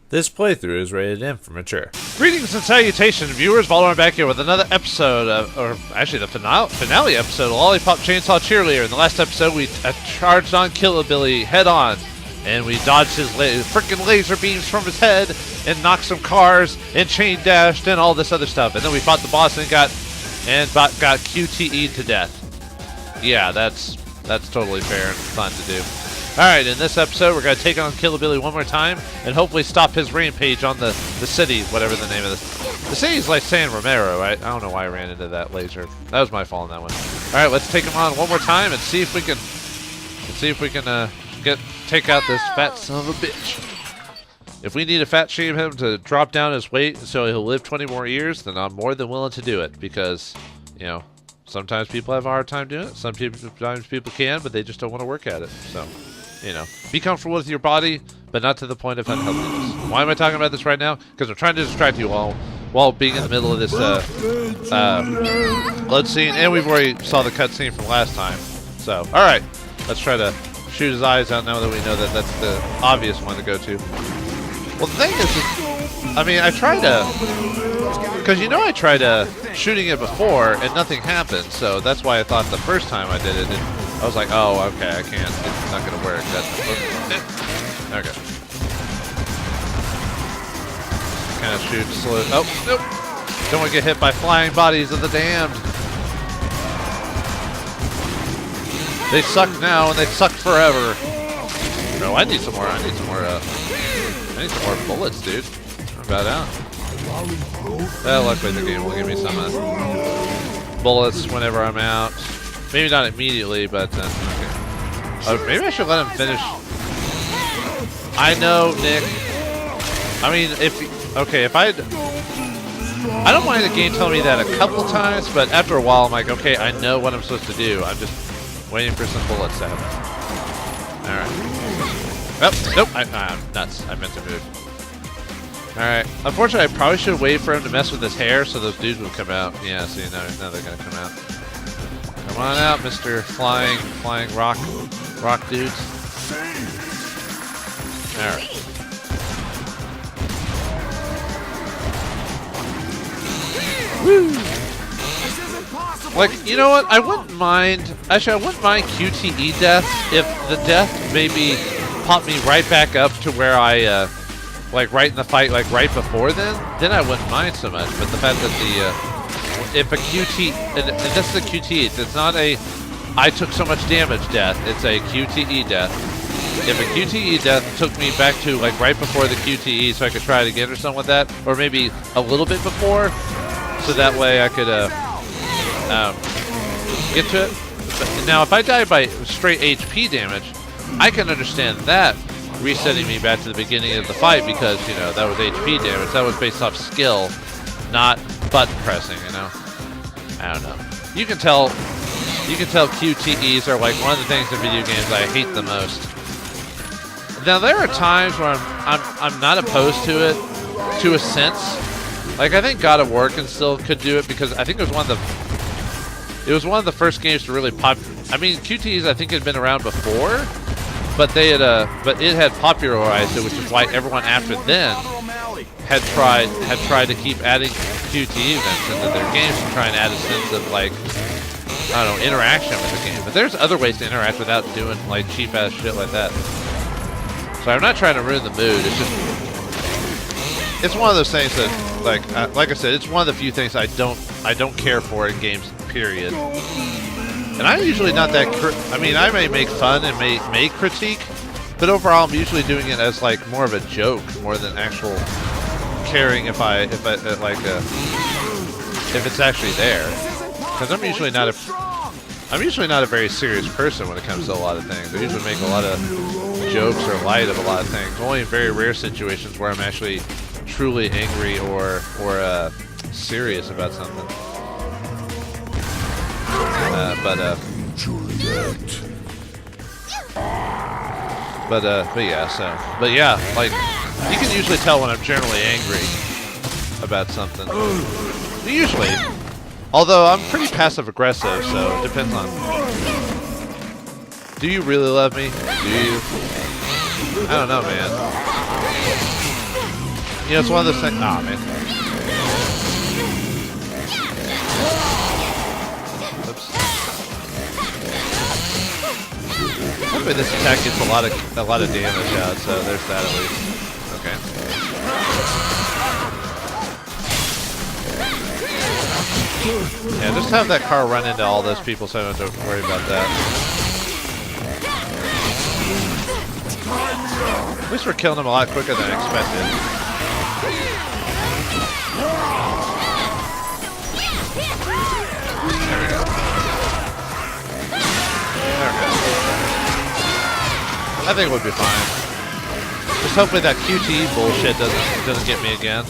This playthrough is rated M for mature. Greetings and salutations, viewers. Vauldemare back here with another episode of, or actually the finale episode of Lollipop Chainsaw Cheerleader. In the last episode, we charged on Killabilly head on, and we dodged his freaking laser beams from his head, and knocked some cars, and chain dashed, and all this other stuff. And then we fought the boss and got QTE'd to death. Yeah, that's totally fair and fun to do. Alright, in this episode, we're going to take on Killabilly one more time and hopefully stop his rampage on the city, whatever the name of this. The city's like San Romero, right? I don't know why I ran into that laser. That was my fault on that one. Alright, let's take him on one more time and see if we can take out this fat son of a bitch. If we need to fat shame him to drop down his weight so he'll live 20 more years, then I'm more than willing to do it because, you know, sometimes people have a hard time doing it. Sometimes people can, but they just don't want to work at it. So, you know, be comfortable with your body, but not to the point of unhealthiness. Why am I talking about this right now? Because I'm trying to distract you while being in the middle of this blood scene, and we've already saw the cutscene from last time. So, all right, let's try to shoot his eyes out now that we know that that's the obvious one to go to. Well, the thing is I mean, I tried to, because you know I tried shooting it before and nothing happened, so that's why I thought the first time I did it, I was like, oh, okay, I can't, it's not going to work. Okay. Kind of shoot slow. Oh, nope. Don't want to get hit by flying bodies of the damned. They suck now and they suck forever. No, I need some more. I need some more bullets, dude. I'm about out. Luckily the game will give me some bullets whenever I'm out. Maybe not immediately, but okay. Maybe I should let him finish. I know, Nick. I mean, if I don't mind the game telling me that a couple times, but after a while I'm like, okay, I know what I'm supposed to do. I'm just waiting for some bullets to happen. All right. Oh, nope, I'm nuts. I meant to move. Alright. Unfortunately, I probably should wait for him to mess with his hair so those dudes will come out. Yeah, see, now they're going to come out. Come on out, Mr. Flying rock dudes. Alright. Woo! Like, you know what? I wouldn't mind QTE death if the death maybe popped me right back up to where I, like right in the fight, like right before then I wouldn't mind so much. But the fact that if a QT, and this is a QTE, it's not a I took so much damage death, it's a QTE death. If a QTE death took me back to like right before the QTE so I could try it again or something like that, or maybe a little bit before, so that way I could get to it. But now if I die by straight HP damage, I can understand that resetting me back to the beginning of the fight because, you know, that was HP damage. That was based off skill, not button pressing, you know. I don't know. You can tell QTEs are like one of the things in video games I hate the most. Now there are times where I'm not opposed to it, to a sense. Like I think God of War still could do it because I think it was one of the first games to really pop. I mean, QTEs I think had been around before, but it had popularized it, which is why everyone after then had tried to keep adding QTE events into their games to try and add a sense of like, I don't know, interaction with the game. But there's other ways to interact without doing like cheap ass shit like that. So I'm not trying to ruin the mood. It's one of those things that, like I said, it's one of the few things I don't care for in games. Period. And I'm usually not that. I mean, I may make fun and may critique, but overall, I'm usually doing it as like more of a joke, more than actual caring if it's actually there. Because I'm usually not a very serious person when it comes to a lot of things. I usually make a lot of jokes or light of a lot of things. Only in very rare situations where I'm actually truly angry or serious about something. But yeah, like you can usually tell when I'm generally angry about something. Usually, although I'm pretty passive aggressive, so it depends on. Do you really love me? Do you? I don't know, man. You know, it's one of those things. Ah, man. Oops. Hopefully this attack gets a lot of damage out, so there's that at least. Okay. Yeah, just have that car run into all those people so I don't have to worry about that. At least we're killing them a lot quicker than expected. There we go. There we go. I think we'll be fine. Just hopefully that QTE bullshit doesn't get me again.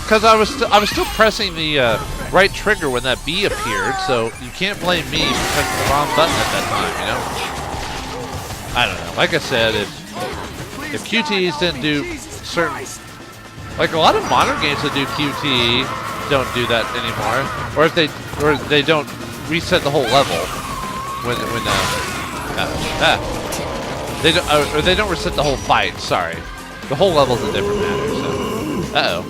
Because I was still pressing the right trigger when that bee appeared, so you can't blame me for pressing the wrong button at that time, you know? I don't know. Like I said, if QTEs didn't do certain... Like a lot of modern games that do QTE don't do that anymore. Or if they don't reset the whole level they don't reset the whole fight, sorry. The whole level's a different matter, so. Uh-oh.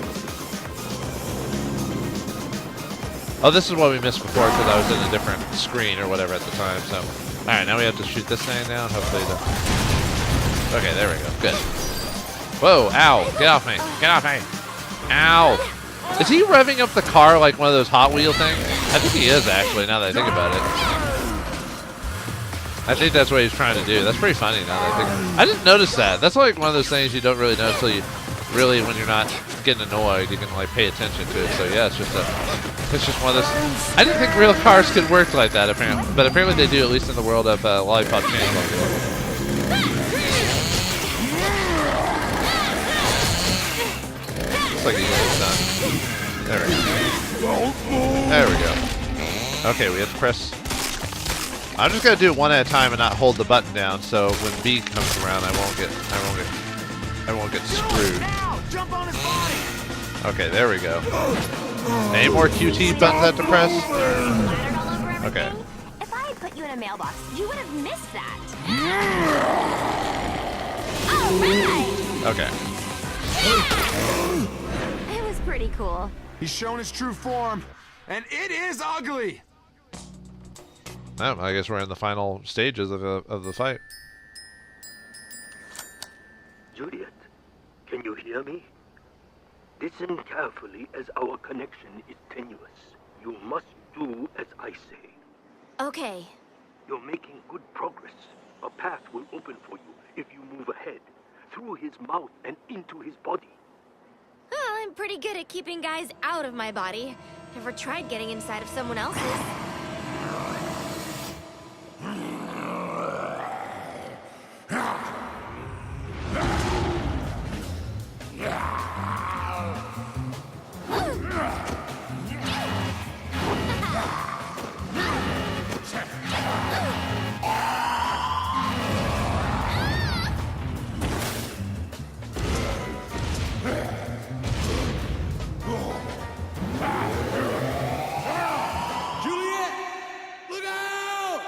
Oh, this is what we missed before because I was in a different screen or whatever at the time, so. Alright, now we have to shoot this thing down, hopefully okay, there we go. Good. Whoa, ow. Get off me. Get off me. Ow. Is he revving up the car like one of those Hot Wheel things? I think he is, actually, now that I think about it. I think that's what he's trying to do. That's pretty funny now that I think. I didn't notice that. That's like one of those things you don't really notice until you really, when you're not getting annoyed, you can like pay attention to it. So yeah, it's just one of those. I didn't think real cars could work like that apparently, but apparently they do, at least in the world of Lollipop Chainsaw. Looks like he's almost done. There we go. There we go. Okay, we have to press. I'm just gonna do it one at a time and not hold the button down, so when B comes around, I won't get screwed. Okay, there we go. Any more QT buttons I have to press? Okay. If I had put you in a mailbox, you would have missed that. All right. Okay. It was pretty cool. He's shown his true form, and it is ugly. Oh, I guess we're in the final stages of the fight. Juliet, can you hear me? Listen carefully as our connection is tenuous. You must do as I say. Okay. You're making good progress. A path will open for you if you move ahead, through his mouth and into his body. Oh, I'm pretty good at keeping guys out of my body. Ever tried getting inside of someone else's? Juliet, look out!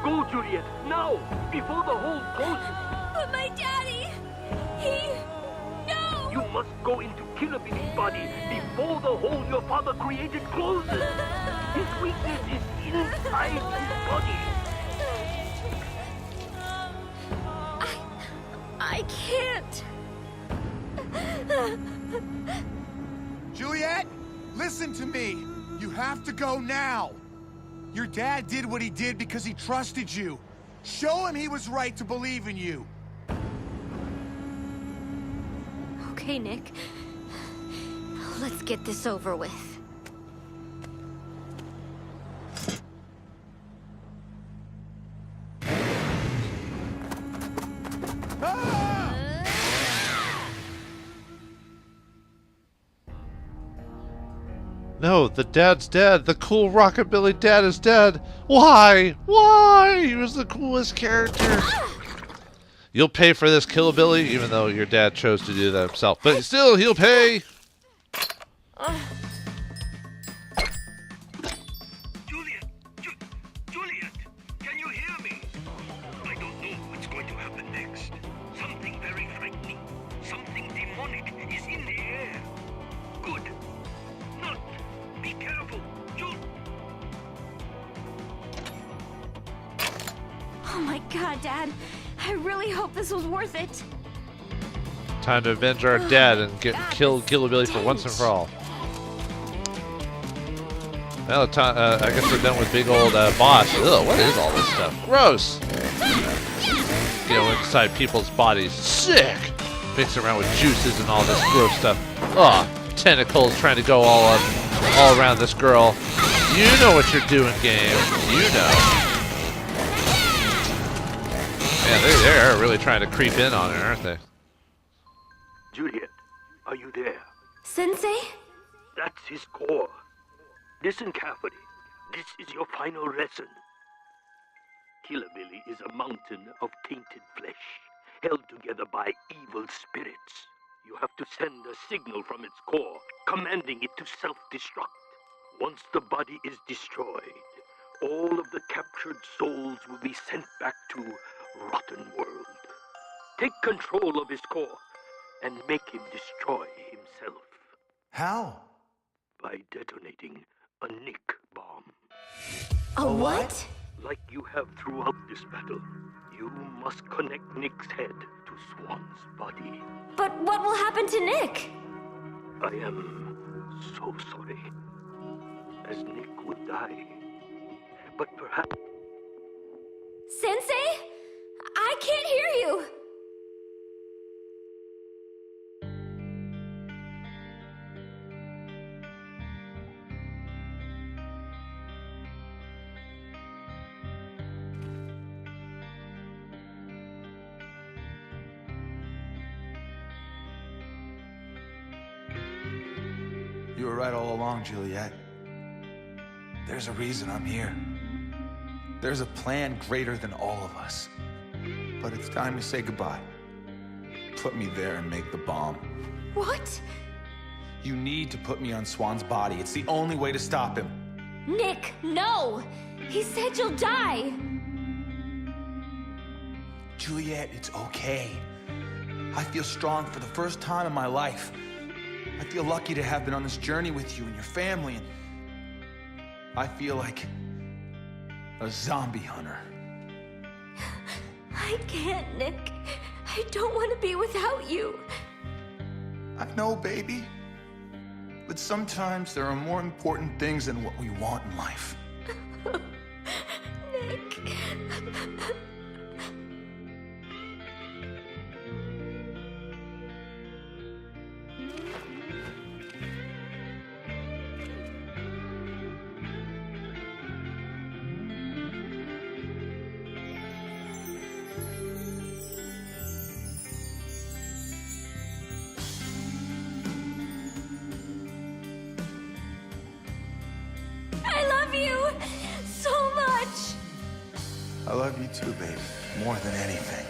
Go, Juliet, now, before the hole closes. But my daddy, no! You must go into Killabilly's body before the hole your father created closes. His weakness is inside his body. I can't. Juliet, listen to me. You have to go now. Your dad did what he did because he trusted you. Show him he was right to believe in you. Okay, Nick. Let's get this over with. No, the dad's dead. The cool rockabilly dad is dead. Why? Why? He was the coolest character. You'll pay for this, Killabilly, even though your dad chose to do that himself. But still, he'll pay. Juliet! Juliet! Can you hear me? I don't know what's going to happen next. Something very frightening. Something demonic is in the air. Good. Not. Be careful. Oh my god, Dad. I really hope this was worth it. Time to avenge our dad and kill Killabilly for once and for all. Now I guess we're done with big old boss. Ugh, what is all this stuff? Gross! You know, inside people's bodies. Sick! Mixing around with juices and all this gross stuff. Ugh, tentacles trying to go all around this girl. You know what you're doing, game. You know. Yeah, they're really trying to creep in on her, aren't they? Juliet, are you there? Sensei? That's his core. Listen carefully. This is your final lesson. Killabilly is a mountain of tainted flesh, held together by evil spirits. You have to send a signal from its core, commanding it to self-destruct. Once the body is destroyed, all of the captured souls will be sent back to Rotten World. Take control of his core and make him destroy himself. How? By detonating a Nick bomb. A what? Like you have throughout this battle, you must connect Nick's head to Swan's body. But what will happen to Nick? I am so sorry, as Nick would die. But perhaps... Sensei? I can't hear you! You were right all along, Juliet. There's a reason I'm here. There's a plan greater than all of us. But it's time to say goodbye. Put me there and make the bomb. What? You need to put me on Swan's body. It's the only way to stop him. Nick, no! He said you'll die! Juliet, it's okay. I feel strong for the first time in my life. I feel lucky to have been on this journey with you and your family, and I feel like a zombie hunter. I can't, Nick. I don't want to be without you. I know, baby. But sometimes there are more important things than what we want in life. Nick. I love you so much. I love you too, baby. More than anything.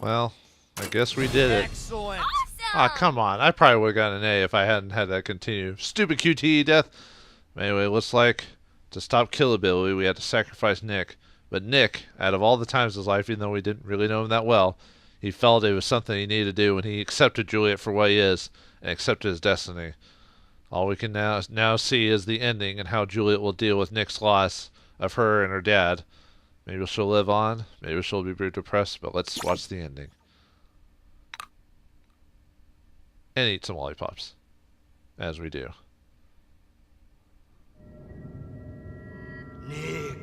Well, I guess we did it. Excellent. Ah, come on. I probably would have gotten an A if I hadn't had that continue. Stupid QTE death. Anyway, it looks like to stop Killabilly, we had to sacrifice Nick. But Nick, out of all the times in his life, even though we didn't really know him that well, he felt it was something he needed to do, and he accepted Juliet for what he is and accepted his destiny. All we can now see is the ending and how Juliet will deal with Nick's loss of her and her dad. Maybe she'll live on, maybe she'll be very depressed, but let's watch the ending. And eat some lollipops. As we do. Nick,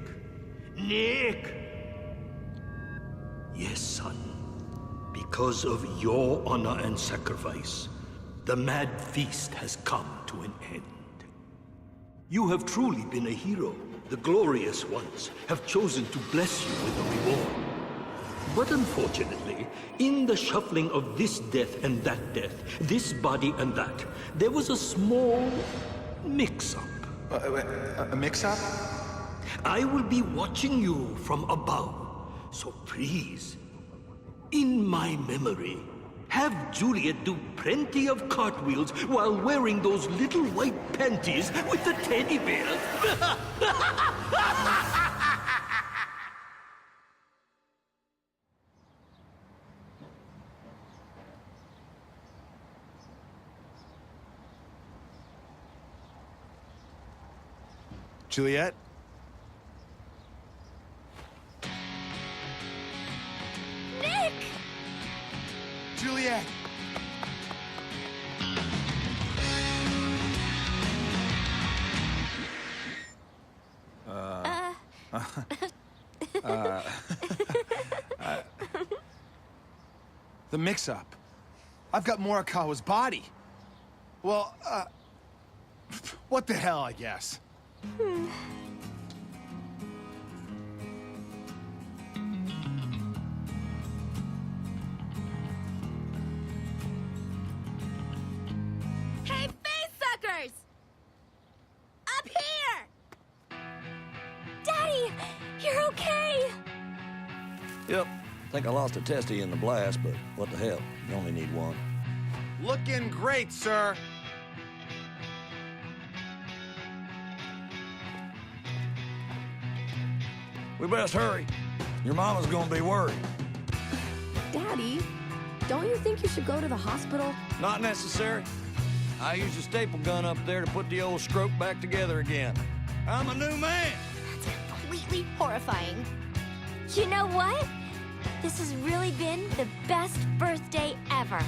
Nick! Yes, son. Because of your honor and sacrifice, the mad feast has come to an end. You have truly been a hero. The glorious ones have chosen to bless you with a reward. But unfortunately, in the shuffling of this death and that death, this body and that, there was a small mix-up. A mix-up? I will be watching you from above, so please, in my memory, have Juliet do plenty of cartwheels while wearing those little white panties with the teddy bears. Juliet? Nick! Juliet! The mix-up. I've got Morikawa's body. Well, what the hell, I guess. Hey, face suckers! Up here! Daddy, you're okay! Yep. Think I lost a testy in the blast, but what the hell? You only need one. Looking great, sir. We best hurry. Your mama's gonna be worried. Daddy, don't you think you should go to the hospital? Not necessary. I used a staple gun up there to put the old scrope back together again. I'm a new man. That's completely horrifying. You know what? This has really been the best birthday ever.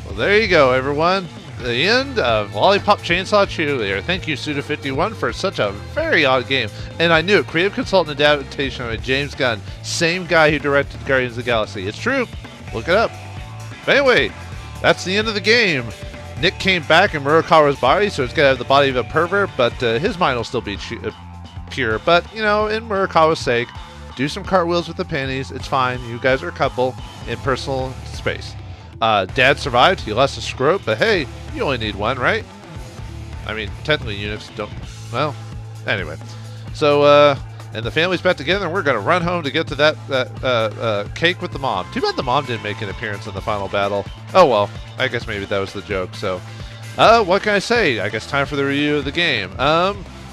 Well, there you go, everyone. The end of Lollipop Chainsaw Cheerleader. Thank you, Suda51, for such a very odd game. And I knew it. Creative consultant adaptation by James Gunn. Same guy who directed Guardians of the Galaxy. It's true. Look it up. But anyway, that's the end of the game. Nick came back in Murakawa's body, so it's going to have the body of a pervert, but his mind will still be pure. But, you know, in Murakawa's sake, do some cartwheels with the panties. It's fine. You guys are a couple in personal space. Dad survived. He lost a scrope, but hey, you only need one, right? I mean, technically eunuchs don't. Well, anyway. So, and the family's back together, and we're going to run home to get to that cake with the mom. Too bad the mom didn't make an appearance in the final battle. Oh, well. I guess maybe that was the joke. So, what can I say? I guess time for the review of the game.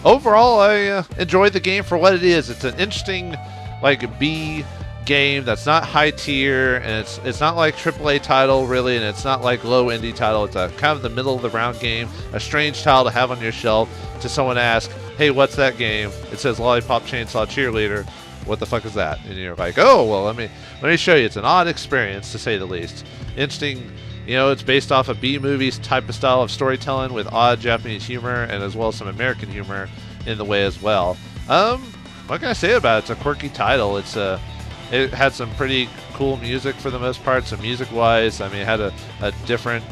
Overall, I enjoyed the game for what it is. It's an interesting, like, B game that's not high tier, and it's not like AAA title really, and it's not like low indie title. It's a kind of the middle of the round game, a strange title to have on your shelf. To someone ask, hey, what's that game? It says Lollipop Chainsaw Cheerleader. What the fuck is that? And you're like, oh, well, let me show you. It's an odd experience, to say the least. Interesting. You know, it's based off a B-movies type of style of storytelling with odd Japanese humor and as well as some American humor in the way as well. What can I say about it? It's a quirky title. It had some pretty cool music for the most part. So music-wise, I mean, it had a different,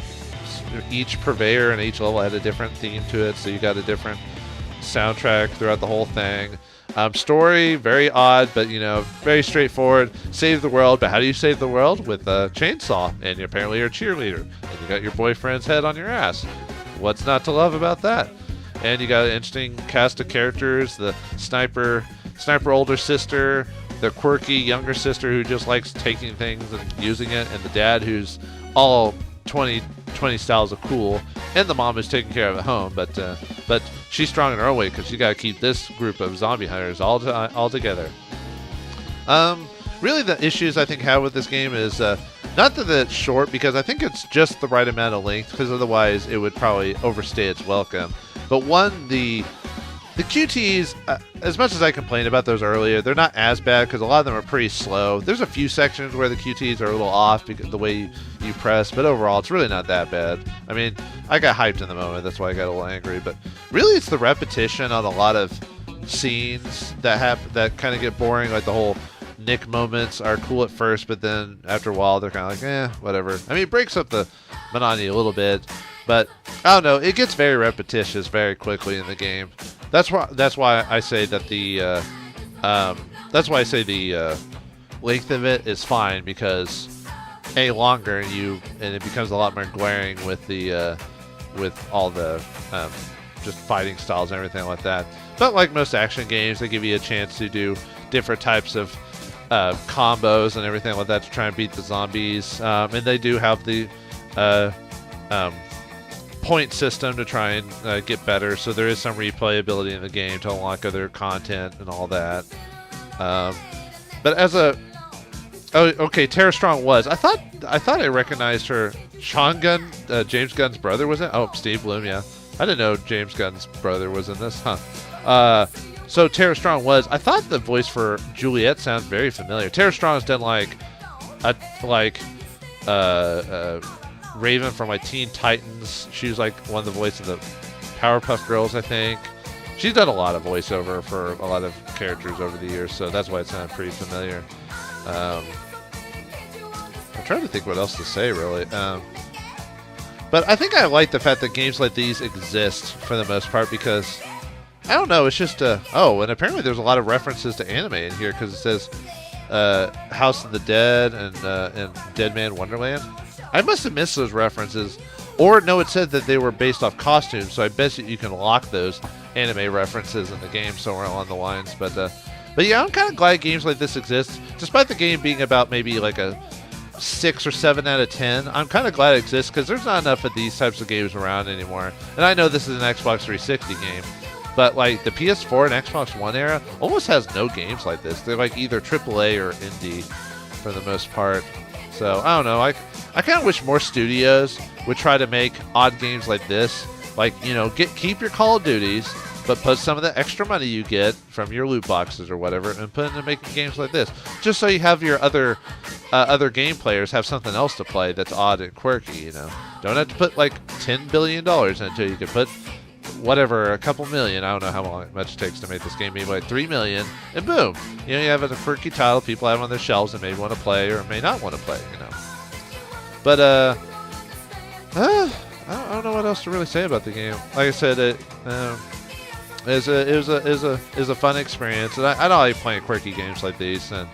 each purveyor and each level had a different theme to it. So you got a different soundtrack throughout the whole thing. Story, very odd, but, you know, very straightforward. Save the world, but how do you save the world? With a chainsaw, and apparently you're a cheerleader. And you got your boyfriend's head on your ass. What's not to love about that? And you got an interesting cast of characters. The sniper older sister, the quirky younger sister who just likes taking things and using it, and the dad who's all 20 styles of cool, and the mom is taking care of the home, but she's strong in her own way because you got to keep this group of zombie hunters all together. Really, the issues I think have with this game is not that it's short, because I think it's just the right amount of length, because otherwise it would probably overstay its welcome. But the QTs, as much as I complained about those earlier, they're not as bad because a lot of them are pretty slow. There's a few sections where the QTs are a little off because the way you press, but overall, it's really not that bad. I mean, I got hyped in the moment, that's why I got a little angry, but really it's the repetition on a lot of scenes that kind of get boring, like the whole Nick moments are cool at first, but then after a while, they're kind of like, whatever. I mean, it breaks up the monotony a little bit, but I don't know, it gets very repetitious very quickly in the game. That's why I say that the length of it is fine, because longer and it becomes a lot more glaring with the with all the just fighting styles and everything like that. But like most action games, they give you a chance to do different types of combos and everything like that to try and beat the zombies. And they do have the point system to try and get better, so there is some replayability in the game to unlock other content and all that. But as Tara Strong was. I thought I recognized her. Sean Gunn, James Gunn's brother, was it? Oh, Steve Bloom, yeah. I didn't know James Gunn's brother was in this, huh? So Tara Strong was. I thought the voice for Juliet sounds very familiar. Tara Strong's done Raven from like Teen Titans. She was like one of the voices of the Powerpuff Girls, I think. She's done a lot of voiceover for a lot of characters over the years, so that's why it sounded pretty familiar. I'm trying to think what else to say, really. But I think I like the fact that games like these exist for the most part, because I don't know, it's just and apparently there's a lot of references to anime in here, because it says House of the Dead and Dead Man Wonderland. I must have missed those references, or no, it said that they were based off costumes, so I bet you can lock those anime references in the game somewhere along the lines. But yeah, I'm kind of glad games like this exist, despite the game being about maybe like a 6 or 7 out of 10. I'm kind of glad it exists, because there's not enough of these types of games around anymore. And I know this is an Xbox 360 game, but like the PS4 and Xbox One era almost has no games like this. They're like either AAA or indie for the most part. So I don't know. I kind of wish more studios would try to make odd games like this. Like, you know, keep your Call of Duties, but put some of the extra money you get from your loot boxes or whatever and put into making games like this. Just so you have your other game players have something else to play that's odd and quirky, you know. Don't have to put like $10 billion into it. You can put whatever, a couple million. I don't know how much it takes to make this game, maybe like $3 million, and boom. You know, you have a quirky title people have on their shelves and maybe want to play or may not want to play, you know. But I don't know what else to really say about the game. Like I said, it was a fun experience, and I don't like playing quirky games like these, and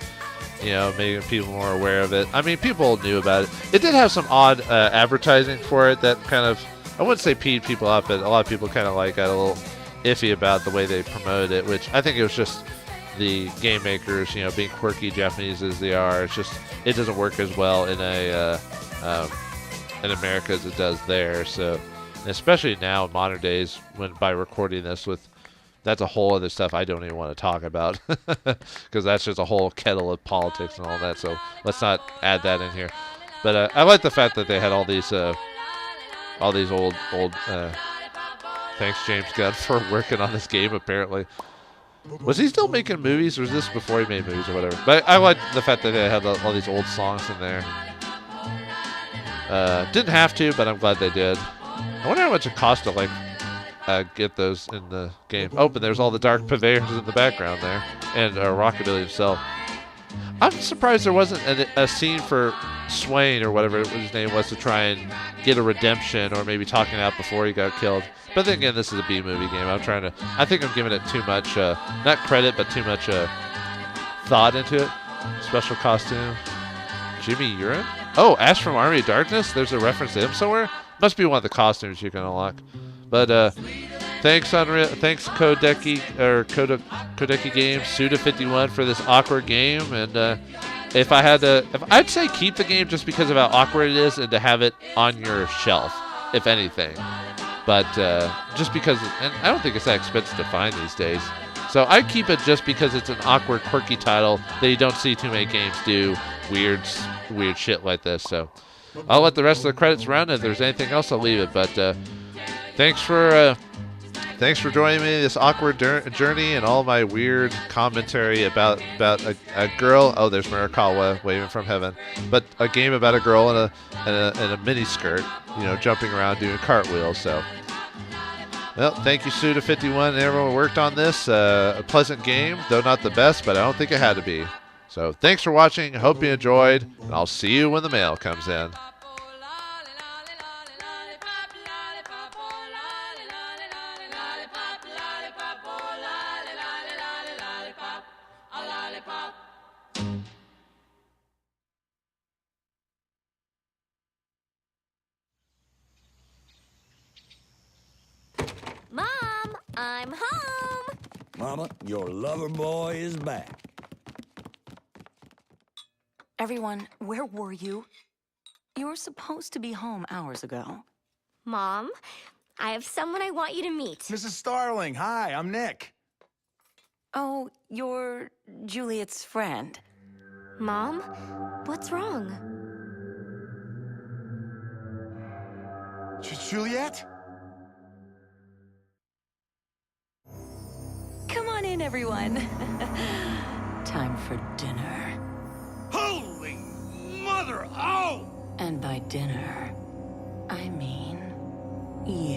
you know, making people more aware of it. I mean, people knew about it. It did have some odd advertising for it that kind of, I wouldn't say peed people off, but a lot of people kind of got a little iffy about the way they promoted it, which I think it was just the game makers, you know, being quirky Japanese as they are. It's just, it doesn't work as well in America as it does there. So, especially now in modern days, when by recording this with, that's a whole other stuff I don't even want to talk about, because that's just a whole kettle of politics and all that. So let's not add that in here. But I like the fact that they had all these old. Thanks, James Gunn, for working on this game. Apparently, was he still making movies, or was this before he made movies or whatever? But I like the fact that they had all these old songs in there. Didn't have to, but I'm glad they did. I wonder how much it cost to get those in the game. Oh, but there's all the dark purveyors in the background there, and Rockabilly himself. I'm surprised there wasn't a scene for Swain or whatever his name was to try and get a redemption, or maybe talking out before he got killed. But then again, this is a B-movie game. I think I'm giving it too much, not credit, but too much thought into it. Special costume. Jimmy Urine? Oh, Ash from Army of Darkness? There's a reference to him somewhere? Must be one of the costumes you can unlock. But thanks Kodeki Games, Suda51 for this awkward game. And if I'd say keep the game just because of how awkward it is and to have it on your shelf, if anything. But just because, and I don't think it's that expensive to find these days. So I keep it just because it's an awkward, quirky title that you don't see too many games do weird shit like this. So I'll let the rest of the credits run. If there's anything else, I'll leave it. But thanks for Thanks for joining me this awkward journey and all my weird commentary about a girl. Oh, there's Marikawa waving from heaven. But a game about a girl in a mini skirt, jumping around doing cartwheels. So, well, thank you, Suda51 and everyone who worked on this. A pleasant game, though not the best, but I don't think it had to be. So, thanks for watching. Hope you enjoyed, and I'll see you when the mail comes in. Mom, I'm home. Mama, your lover boy is back. Everyone, where were you? You were supposed to be home hours ago. Mom, I have someone I want you to meet. Mrs. Starling, hi, I'm Nick. Oh, you're Juliet's friend. Mom, what's wrong? Juliet? Come on in, everyone. Time for dinner. Holy mother! Oh! And by dinner, I mean you.